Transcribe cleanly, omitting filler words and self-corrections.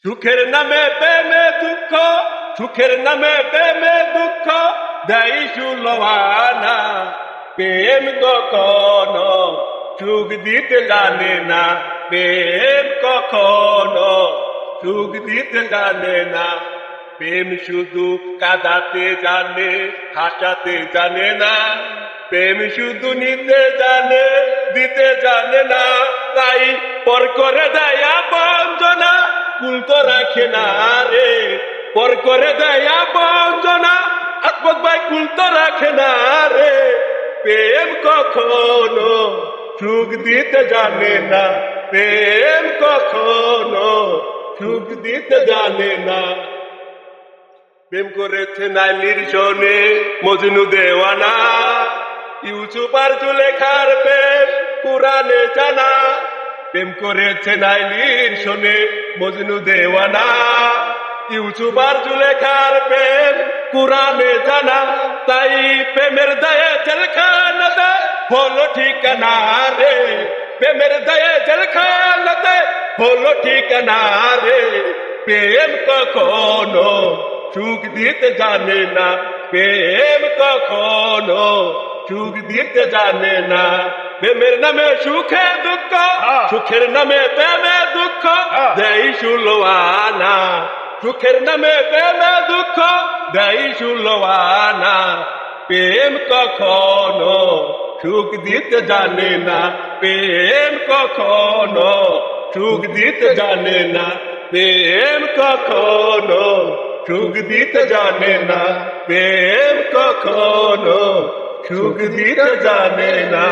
সুখের নামে প্রেমে দুঃখ, সুখের নামে প্রেমে দুঃখ দেয় সুলভানা। প্রেম কখনো সুখ দিতে জানে না, প্রেম কখনো সুখ দিতে জানে না। প্রেম শুধু কাঁদাতে জানে, হাসাতে জানে না। প্রেম শুধু নিতে জানে, দিতে জানে না। তাই পর করে দেয় বঞ্চনা, কুল তো রাখে না রে। পর করে দেয় বঞ্চনা, আকবর ভাই কুল তো রাখে না রে। প্রেম কখনো সুখ দিতে জানে না, প্রেম কখনো সুখ দিতে জানে না। প্রেম করেছে নাইলির শোনে মজনু দেওয়ানা, ইউসুফ আর জুলেখার প্রেম কুরআনে জানা। প্রেম করেছে নাইলির শোনে মজনু দেওয়ানা, ইউসুফ আর জুলেখার প্রেম কুরআনে জানা। তাই প্রেমের দায়ে জেলখানাতে হলো ঠিকানা রে। প্রেমের দায়ে জেলখানাতে হলো ঠিকানা রে। প্রেম কখনো সুখ দিতে জানে না, প্রেম কখনো সুখ দিতে জানে না। প্রেমের নামে সুখে দুঃখ, সুখের নামে প্রেমে দুঃখ দেয় সুলভানা। সুখের নামে প্রেমে দুঃখ দেয় সুলভানা। প্রেম কখনো সুখ দিতে জানে না, প্রেম কখনো সুখ দিতে জানে না। প্রেম কখনো সুখ দিতে জানে না, প্রেম কখনো সুখ দিতে জানে না।